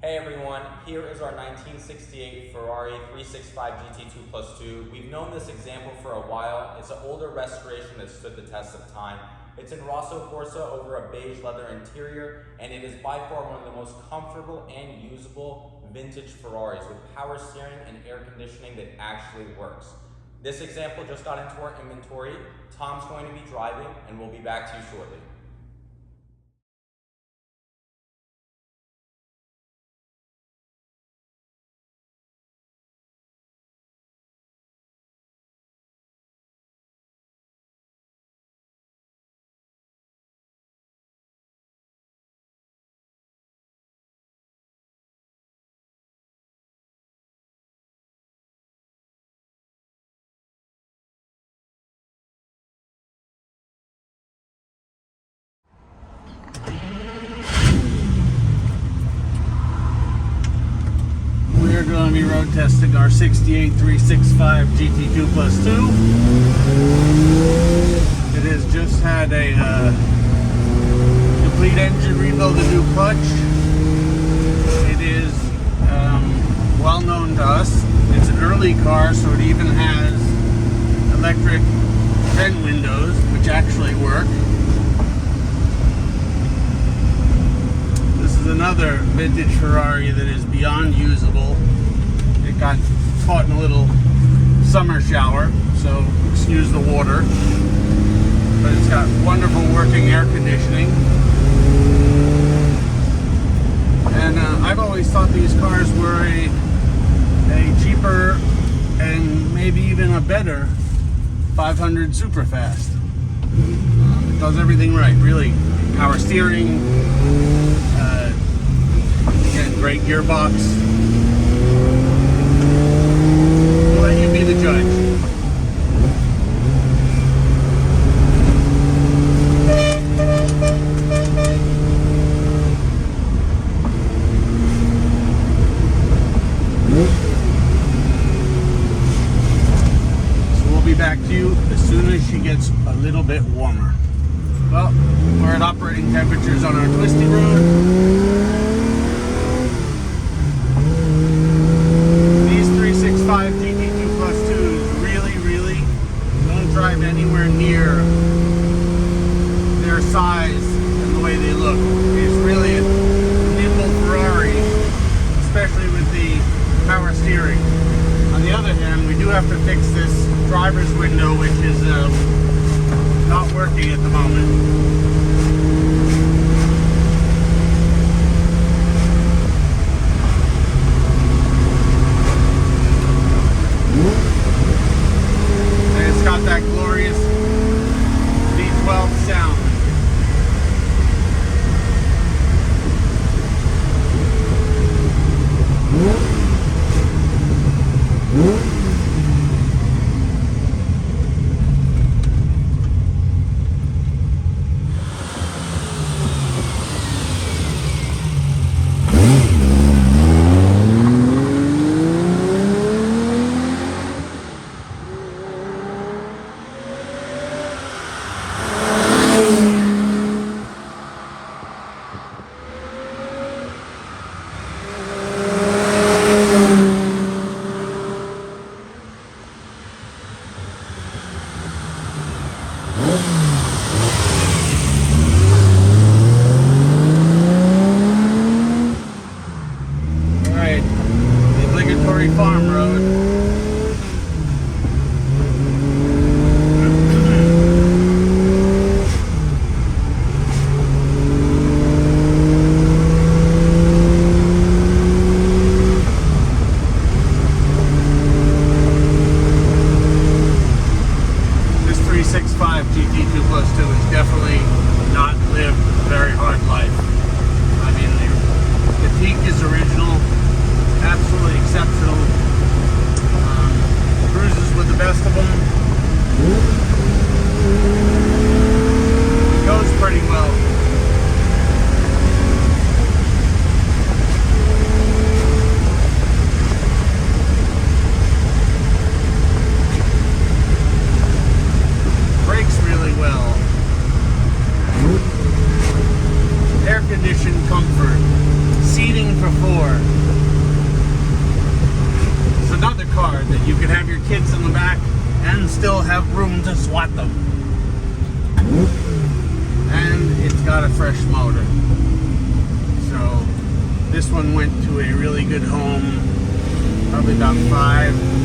Hey everyone, here is our 1968 Ferrari 365 GT2 Plus 2. We've known this example for a while. It's an older restoration that stood the test of time. It's in Rosso Corsa over a beige leather interior, and it is by far one of the most comfortable and usable vintage Ferraris with power steering and air conditioning that actually works. This example just got into our inventory. Tom's going to be driving, and we'll be back to you shortly. We're going to be road testing our 68 365 GT2 Plus 2. It has just had a complete engine rebuild, a new clutch. It is well known to us. It's an early car, so it even has electric vent windows, which actually work. This is another vintage Ferrari that is beyond usable. It got caught in a little summer shower, so excuse the water. But it's got wonderful working air conditioning. And I've always thought these cars were a cheaper and maybe even a better 500 Superfast. It does everything right, really. Power steering, great gearbox. We'll let you be the judge. So we'll be back to you as soon as she gets a little bit warmer. Well, we're at operating temperatures on our twisty road. GT2 Plus 2s really don't drive anywhere near their size and the way they look. It's really a nimble Ferrari, especially with the power steering. On the other hand, we do have to fix this driver's window, which is not working at the moment. That glorious V12 sound. Farm Road. This 365 GT2 Plus 2 has definitely not lived a very hard life. I mean, the teak is original. Absolutely exceptional. to swat them. And it's got a fresh motor. So this one went to a really good home, probably about 5